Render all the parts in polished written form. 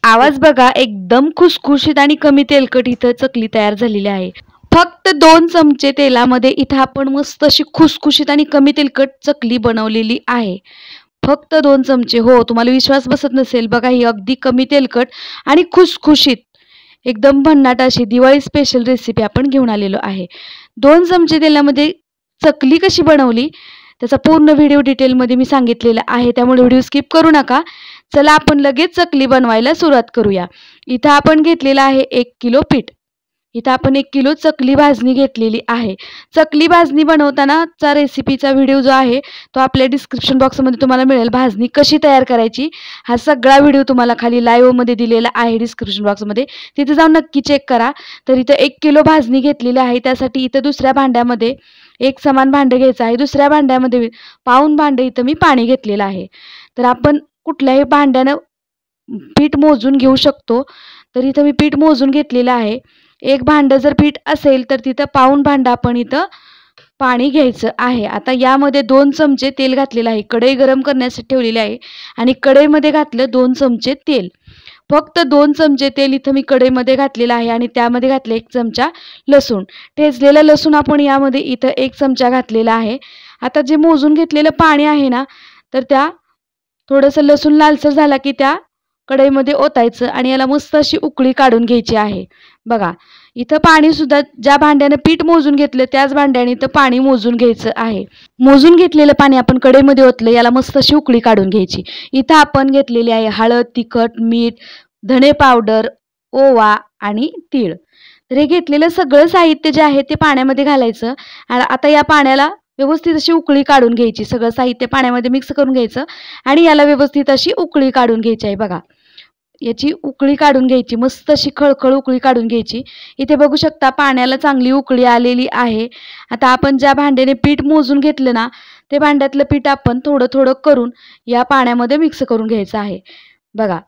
आवाज बघा, एकदम खुसखुशीत आणि कमी तेलकट इथं चकली तयार झालेली आहे. फक्त 2 चमचे तेलामध्ये इथं आपण मस्त अशी खुसखुशीत आणि कमी तेलकट चकली बनवलेली आहे. फक्त 2 चमचे. हो, तुम्हाला विश्वास बसत नसेल, बघा ही अगदी कमी तेलकट आणि खुसखुशीत एकदम भन्नाट अशी दिवाळी स्पेशल रेसिपी आपण घेऊन आलेलो आहे. 2 चमचे तेलामध्ये चकली कशी बनवली त्याचा पूर्ण व्हिडिओ डिटेलमध्ये मी सांगितलेला आहे, त्यामुळे व्हिडिओ स्किप करू नका. चला आपण लगेच चकली बनवायला सुरुवात करूया. इथं आपण घेतलेलं आहे 1 किलो पीठ. इथं आपण 1 किलो चकली भाजणी घेतलेली आहे. चकली भाजणी बनवतानाचा रेसिपीचा व्हिडिओ जो आहे तो आपल्या डिस्क्रिप्शन बॉक्समध्ये तुम्हाला मिळेल. भाजणी कशी तयार करायची हा सगळा व्हिडिओ तुम्हाला खाली लाईव्हमध्ये दिलेला आहे डिस्क्रिप्शन बॉक्समध्ये, तिथे जाऊन नक्की चेक करा. तर इथं 1 किलो भाजणी घेतलेली आहे. त्यासाठी इथं दुसऱ्या भांड्यामध्ये एक समान भांडं घ्यायचं आहे. दुसऱ्या भांड्यामध्ये पाऊण भांडं इथं मी पाणी घेतलेलं आहे. तर आपण कुठल्याही भांड्यानं पीठ मोजून घेऊ शकतो. तर इथं मी पीठ मोजून घेतलेलं आहे. एक भांडं जर पीठ असेल तर तिथं पाऊण भांडं आपण इथं पाणी घ्यायचं आहे. आता यामध्ये 2 चमचे तेल घातलेलं आहे. कढई गरम करण्यासाठी ठेवलेली आहे आणि कढईमध्ये घातलं 2 चमचे तेल. फक्त 2 चमचे तेल इथं मी कढईमध्ये घातलेलं आहे आणि त्यामध्ये घातलं 1 चमचा लसूण. ठेचलेलं लसूण आपण यामध्ये इथं 1 चमचा घातलेला आहे. आता जे मोजून घेतलेलं पाणी आहे ना, तर त्या थोडंसं लसूण लालसर झाला की त्या कढईमध्ये ओतायचं आणि याला मस्त अशी उकळी काढून घ्यायची आहे. बघा इथं पाणी सुद्धा ज्या भांड्याने पीठ मोजून घेतलं त्याच भांड्याने इथं पाणी मोजून घ्यायचं आहे. मोजून घेतलेलं पाणी आपण कढईमध्ये ओतलं, याला मस्त अशी उकळी काढून घ्यायची. इथं आपण घेतलेली आहे हळद, तिखट, मीठ, धणे पावडर, ओवा आणि तीळ. तर हे घेतलेलं सगळं साहित्य जे आहे ते पाण्यामध्ये घालायचं आणि आता या पाण्याला व्यवस्थित अशी उकळी काढून घ्यायची. सगळं साहित्य पाण्यामध्ये मिक्स करून घ्यायचं आणि याला व्यवस्थित अशी उकळी काढून घ्यायची आहे. बघा याची उकळी काढून घ्यायची, मस्त अशी खळखळ उकळी काढून घ्यायची. इथे बघू शकता पाण्याला चांगली उकळी आलेली आहे. आता आपण ज्या भांड्याने पीठ मोजून घेतलं ना, ते भांड्यातलं पीठ आपण थोडं थोडं करून या पाण्यामध्ये मिक्स करून घ्यायचं आहे. बघा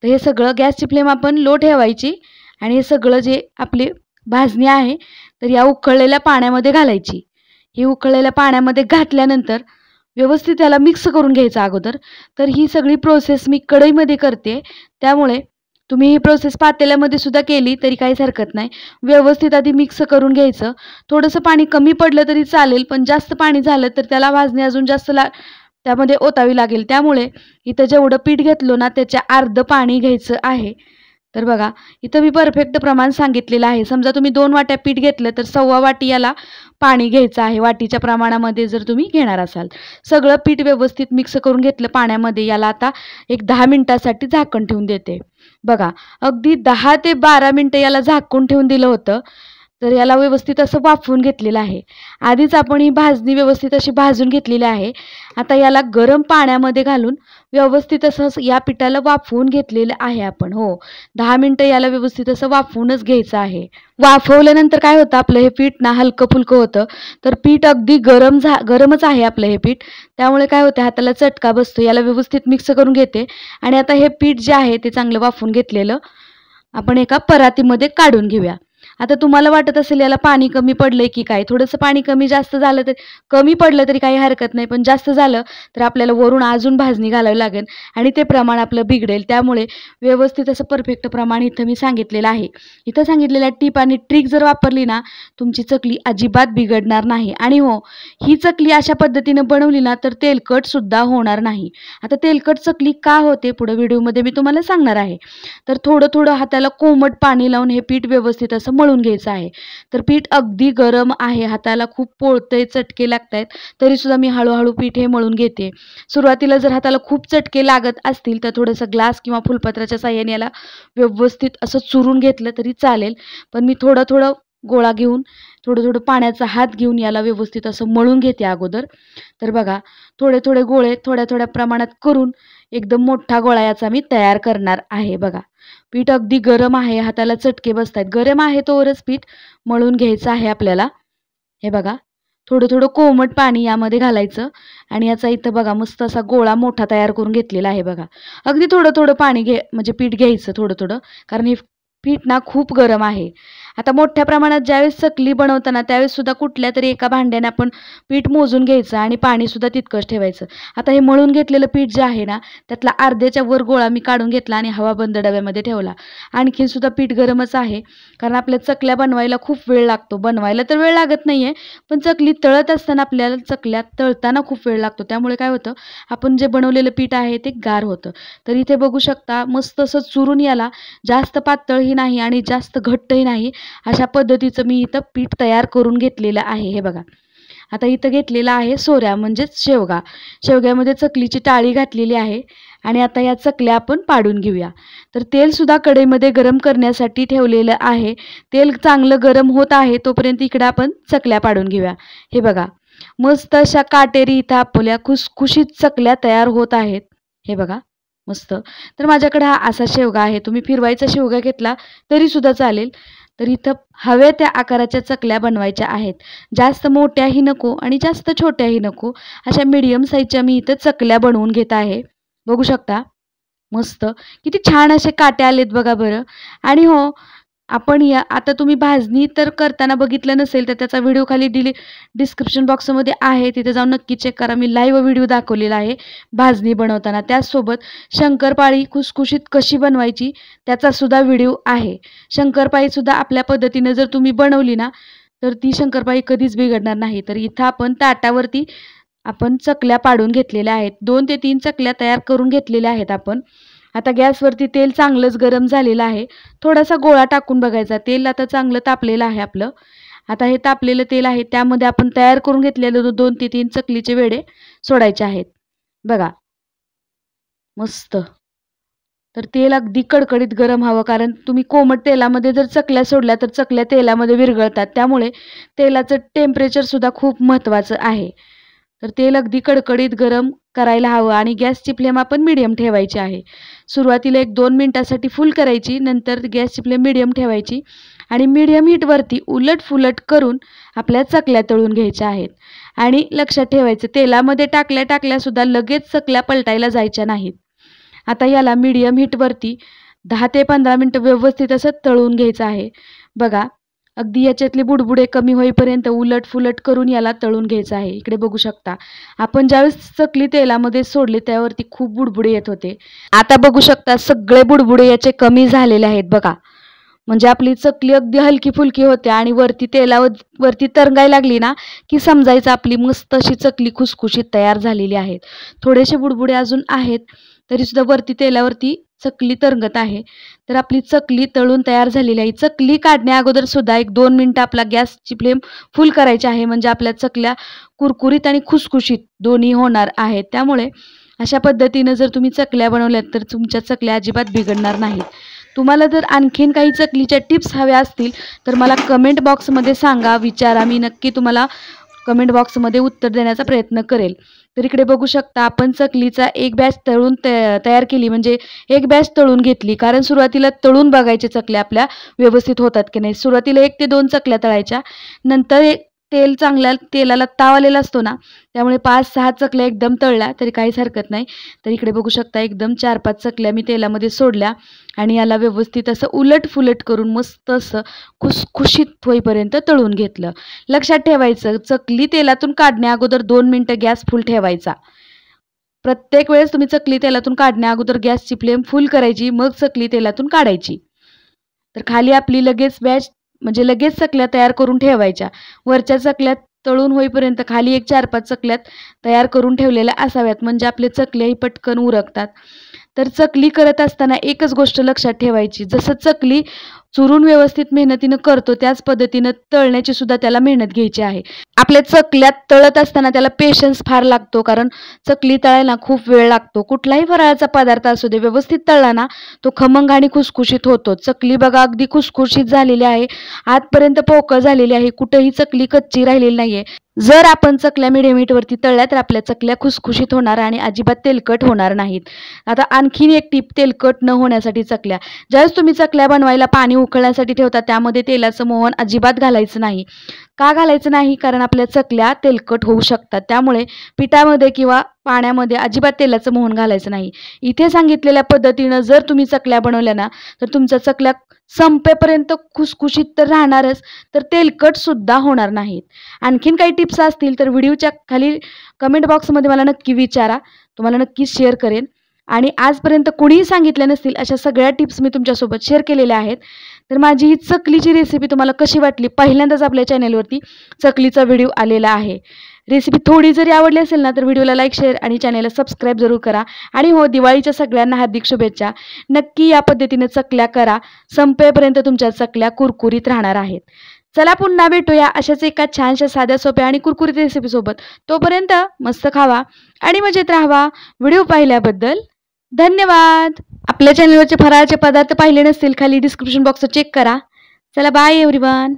तर हे सगळं गॅसची फ्लेम आपण लो ठेवायची आणि हे सगळं जे आपली भाजणी आहे तर या उकळलेल्या पाण्यामध्ये घालायची. ही उकळलेल्या पाण्यामध्ये घातल्यानंतर व्यवस्थित त्याला मिक्स करून घ्यायचं अगोदर. तर ही सगळी प्रोसेस मी कढईमध्ये करते, त्यामुळे तुम्ही ही प्रोसेस पातेल्यामध्ये सुद्धा केली तरी काहीच हरकत नाही. व्यवस्थित आधी मिक्स करून घ्यायचं. थोडंसं पाणी कमी पडलं तरी चालेल, पण जास्त पाणी झालं तर त्याला भाजणी अजून जास्त त्यामध्ये ओतावी लागेल. त्यामुळे इथं जेवढं पीठ घेतलं ना त्याच्या अर्धं पाणी घ्यायचं आहे. तर बघा इथं मी परफेक्ट प्रमाण सांगितलेलं आहे. समजा तुम्ही 2 वाट्या पीठ घेतलं तर 1.25 वाटी याला पाणी घ्यायचं आहे. वाटीच्या प्रमाणामध्ये जर तुम्ही घेणार असाल. सगळं पीठ व्यवस्थित मिक्स करून घेतलं पाण्यामध्ये. याला आता एक 10 मिनिटासाठी झाकण ठेवून देते. बघा अगदी 10 ते 12 मिनिटं याला झाकून ठेवून दिलं होतं. तर याला व्यवस्थित असं वाफवून घेतलेलं आहे. आधीच आपण ही भाजणी व्यवस्थित अशी भाजून घेतलेली आहे. आता याला गरम पाण्यामध्ये घालून व्यवस्थित असं या पिठाला वाफवून घेतलेलं आहे आपण. हो 10 मिनिटं याला व्यवस्थित असं वाफवूनच घ्यायचं आहे. वाफवल्यानंतर काय होतं आपलं हे पीठ ना हलकं फुलकं होतं. तर पीठ अगदी गरमच आहे आपलं हे पीठ, त्यामुळे काय होतं हाताला चटका बसतो. याला व्यवस्थित मिक्स करून घेते आणि आता हे पीठ जे आहे ते चांगलं वाफवून घेतलेलं आपण एका परातीमध्ये काढून घेऊया. आता तुम्हाला वाटत असेल याला पाणी कमी पडलंय की काय, थोडंसं पाणी कमी जास्त झालं तर कमी पडलं तरी काही हरकत नाही, पण जास्त झालं तर आपल्याला वरून अजून भाजणी घालावी लागेल आणि ते प्रमाण आपलं बिघडेल. त्यामुळे व्यवस्थित असं परफेक्ट प्रमाण इथं मी सांगितलेलं आहे. इथं सांगितलेल्या टिप आणि ट्रिक जर वापरली ना तुमची चकली अजिबात बिघडणार नाही. आणि हो ही चकली अशा पद्धतीनं बनवली ना तर तेलकट सुद्धा होणार नाही. आता तेलकट चकली का होते पुढे व्हिडिओमध्ये मी तुम्हाला सांगणार आहे. तर थोडं थोडं हाताला कोमट पाणी लावून हे पीठ व्यवस्थित असं मळून घ्यायचं आहे. तर पीठ अगदी गरम आहे, हाताला खूप पोळतंय, चटके लागतायत, तरी सुद्धा मी हळूहळू पीठ हे मळून घेते. सुरुवातीला जर हाताला खूप चटके लागत असतील तर थोडंसं ग्लास किंवा फुलपत्राच्या साहाय्याने याला व्यवस्थित असं चुरून घेतलं तरी चालेल. पण मी थोडं थोडं गोळा घेऊन थोडं थोडं पाण्याचा हात घेऊन याला व्यवस्थित असं मळून घेते अगोदर. तर बघा थोडे थोडे गोळे थोड्या थोड्या प्रमाणात करून एकदम मोठा गोळा याचा मी तयार करणार आहे. बघा पीठ अगदी गरम आहे, हाताला चटके बसतायत. गरम आहे तोवरच पीठ मळून घ्यायचं आहे आपल्याला. हे बघा थोडं थोडं कोमट पाणी यामध्ये घालायचं आणि याचा इथं बघा मस्त असा गोळा मोठा तयार करून घेतलेला आहे. बघा अगदी थोडं थोडं पाणी म्हणजे पीठ घ्यायचं थोडं थोडं, कारण हे पीठ ना खूप गरम आहे. आता मोठ्या प्रमाणात ज्यावेळेस चकली बनवताना त्यावेळेस सुद्धा कुठल्या तरी एका भांड्याने आपण पीठ मोजून घ्यायचं आणि पाणीसुद्धा तितकंच ठेवायचं. आता हे मळून घेतलेलं पीठ जे आहे ना, त्यातला अर्ध्याच्या वर गोळा मी काढून घेतला आणि हवाबंद डब्यामध्ये ठेवला. आणखीन सुद्धा पीठ गरमच आहे, कारण आपल्या चकल्या बनवायला खूप वेळ लागतो. बनवायला तर वेळ लागत नाही पण चकली तळत असताना आपल्याला चकल्या तळताना खूप वेळ लागतो. त्यामुळे काय होतं, आपण जे बनवलेलं पीठ आहे ते गार होतं. तर इथे बघू शकता मस्त असं चुरून याला, जास्त पातळही नाही आणि जास्त घट्टही नाही, अशा पद्धतीचं मी इथं पीठ तयार करून घेतलेलं आहे. हे बघा, आता इथं घेतलेला आहे सोऱ्या म्हणजेच शेवगा. शेवग्यामध्ये चकलीची टाळी घातलेली आहे आणि आता या चकल्या आपण पाडून घेऊया. तर तेलसुद्धा कढईमध्ये गरम करण्यासाठी ठेवलेलं आहे. तेल चांगलं गरम होत आहे तोपर्यंत इकडं आपण चकल्या पाडून घेऊया. हे बघा, मस्त अशा काटेरी इथं आपल्या खुसखुशीत चकल्या तयार होत आहेत. हे बघा मस्त. तर माझ्याकडे हा असा शेवगा आहे. तुम्ही फिरवायचा शेवगा घेतला तरीसुद्धा चालेल. तर इथं हव्या त्या आकाराच्या चकल्या बनवायच्या आहेत. जास्त मोठ्याही नको आणि जास्त छोट्याही नको, अशा मीडियम साईजच्या मी इथं चकल्या बनवून घेत आहे. बघू शकता मस्त किती छान असे काटे आलेत बघा बरं. आणि हो, आपण या आता तुम्ही भाजणी तर करताना बघितलं नसेल तर त्याचा व्हिडिओ खाली डिस्क्रिप्शन बॉक्समध्ये आहे, तिथे जाऊन नक्की चेक करा. मी लाईव्ह व्हिडिओ दाखवलेला आहे भाजणी बनवताना. त्याचसोबत शंकरपाळी खुसखुशीत कशी बनवायची त्याचा सुद्धा व्हिडिओ आहे. शंकरपाळीसुद्धा आपल्या पद्धतीने जर तुम्ही बनवली ना, तर ती शंकरपाळी कधीच बिघडणार नाही. तर इथं आपण ताटावरती आपण चकल्या पाडून घेतलेल्या आहेत. 2 ते 3 चकल्या तयार करून घेतलेल्या आहेत आपण. आता गॅसवरती तेल चांगलंच गरम झालेलं आहे. थोडासा गोळा टाकून बघायचा. तेल आता चांगलं तापलेलं आहे आपलं. आता हे तापलेलं तेल आहे त्यामध्ये आपण तयार करून घेतलेले 2 ते 3 चकलीचे वेडे सोडायचे आहेत. बघा मस्त. तर तेल अगदी कडकडीत गरम हवं, कारण तुम्ही कोमट तेलामध्ये जर चकल्या सोडल्या तर चकल्या तेलामध्ये विरघळतात. त्यामुळे तेलाचं टेम्परेचरसुद्धा खूप महत्त्वाचं आहे. तर तेल अगदी कडकडीत गरम करायला हवं आणि गॅसची फ्लेम आपण मीडियम ठेवायची आहे. सुरुवातीला 1-2 मिनिटासाठी फुल करायची, नंतर गॅसची फ्लेम मीडियम ठेवायची आणि मीडियम हीटवरती उलटफुलट करून आपल्या चकल्या तळून घ्यायच्या आहेत. आणि लक्षात ठेवायचं, तेलामध्ये टाकल्यासुद्धा लगेच चकल्या पलटायला जायच्या नाहीत. आता याला मीडियम हीटवरती 10 ते 15 मिनिटं व्यवस्थित असं तळून घ्यायचं आहे. बघा, अगदी याच्यातले बुडबुडे कमी होईपर्यंत उलटफुलट करून याला तळून घ्यायचं आहे. इकडे बघू शकता, आपण ज्यावेळेस चकली तेलामध्ये सोडली त्यावरती खूप बुडबुडे येत होते. आता बघू शकता सगळे बुडबुडे याचे कमी झालेले आहेत बघा. म्हणजे आपली चकली अगदी हलकी फुलकी होते आणि वरती तरंगायला लागली ना, की समजायचं आपली मस्त अशी चकली खुसखुशीत तयार झालेली आहे. थोडेसे बुडबुडे अजून आहेत तरीसुद्धा वरती तेलावरती चकली तरंगत आहे. तर आपली चकली तळून तयार झालेली आहे. चकली काढण्या अगोदर सुद्धा 1-2 मिनिटं आपला गॅसची फ्लेम फुल करायची आहे, म्हणजे आपल्या चकल्या कुरकुरीत आणि खुसखुशीत दोन्ही होणार आहेत. त्यामुळे अशा पद्धतीनं जर तुम्ही चकल्या बनवल्यात तर तुमच्या चकल्या अजिबात बिघडणार नाहीत. तुम्हाला जर आणखीन काही चकलीच्या टिप्स हव्या असतील तर मला कमेंट बॉक्समध्ये सांगा, विचारा. मी नक्की तुम्हाला कमेंट बॉक्समध्ये उत्तर देण्याचा प्रयत्न करेल. तर इकडे बघू शकता आपण चकलीचा एक बॅच तळून तयार केली, म्हणजे एक बॅच तळून घेतली. कारण सुरुवातीला तळून बघायचे चकल्या आपल्या व्यवस्थित होतात की नाही. सुरुवातीला 1 ते 2 चकल्या तळायच्या, नंतर तेलाला ताव आलेला असतो ना, त्यामुळे 5-6 चकल्या एकदम तळल्या तरी काहीच हरकत नाही. तर इकडे बघू शकता एकदम 4-5 चकल्या मी तेलामध्ये सोडल्या आणि याला व्यवस्थित असं उलटफुलट करून मस्त असं खुसखुशीत होईपर्यंत तळून घेतलं. लक्षात ठेवायचं, चकली तेलातून काढण्या अगोदर 2 मिनिटं गॅस फुल ठेवायचा. प्रत्येक वेळेस तुम्ही चकली तेलातून काढण्या अगोदर गॅसची फ्लेम फुल करायची, मग चकली तेलातून काढायची. तर खाली आपली लगेच चकल्या तयार करून ठेवायच्या. वरच्या चकल्या तळून होईपर्यंत खाली 4-5 चकल्यात तयार करून ठेवलेल्या असाव्यात, म्हणजे आपले चकल्याही पटकन उरकतात. तर चकली करत असताना एकच गोष्ट लक्षात ठेवायची, जसं चकली चुरून व्यवस्थित मेहनतीनं करतो त्याच पद्धतीनं तळण्याची सुद्धा त्याला मेहनत घ्यायची आहे. आपल्या चकल्यात तळत असताना त्याला पेशन्स फार लागतो, कारण चकली तळायला खूप वेळ लागतो. कुठलाही फराळाचा पदार्थ असू दे, व्यवस्थित तळला ना तो खमंग आणि खुसखुशीत होतो. चकली बघा अगदी खुसखुशीत झालेली आहे, आतपर्यंत पोकळ झालेली आहे, कुठेही चकली कच्ची राहिलेली नाहीये. जर आपण चकल्या मीडियम हीटवरती तळल्या तर आपल्या चकल्या खुसखुशीत होणार आणि अजिबात तेलकट होणार नाहीत. आता आणखीन एक टिप तेलकट न होण्यासाठी चकल्या, ज्यावेळेस तुम्ही चकल्या बनवायला पाणी उकळण्यासाठी ठेवता त्यामध्ये तेलाचं मोहन अजिबात घालायचं नाही. का घालायचं नाही? कारण आपल्या चकल्या तेलकट होऊ शकतात. त्यामुळे पिठामध्ये किंवा पाण्यामध्ये अजिबात तेलाचं मोहन घालायचं नाही. इथे सांगितलेल्या पद्धतीनं जर तुम्ही चकल्या बनवल्या ना तर तुमच्या चकल्या संपेपर्यंत खुसखुशीत तर राहणारच, तर तेलकटसुद्धा होणार नाहीत. आणखीन काही टिप्स असतील तर व्हिडिओच्या खाली कमेंट बॉक्समध्ये मला नक्की विचारा, तुम्हाला नक्कीच शेअर करेन. आणि आजपर्यंत कोणीही सांगितल्या नसतील अशा सगळ्या टिप्स मी तुमच्यासोबत शेअर केलेल्या आहेत. तर माझी ही चकलीची रेसिपी तुम्हाला कशी वाटली? पहिल्यांदाच आपल्या चॅनेलवरती चकलीचा व्हिडिओ आलेला आहे. रेसिपी थोडी जरी आवडली असेल ना तर व्हिडिओला लाईक, शेअर आणि चॅनेलला सबस्क्राईब जरूर करा. आणि हो, दिवाळीच्या सगळ्यांना हार्दिक शुभेच्छा. नक्की या पद्धतीने चकल्या करा, संपेपर्यंत तुमच्या चकल्या कुरकुरीत राहणार आहेत. चला पुन्हा भेटूया अशाच एका छानशा साध्या सोप्या आणि कुरकुरीत रेसिपीसोबत. तोपर्यंत मस्त खावा आणि मजेत राहावा. व्हिडिओ पाहिल्याबद्दल धन्यवाद. आपल्या चॅनलवरचे फराळाचे पदार्थ पाहिले नसतील खाली डिस्क्रिप्शन बॉक्स चेक करा. चला बाय एव्हरीवन.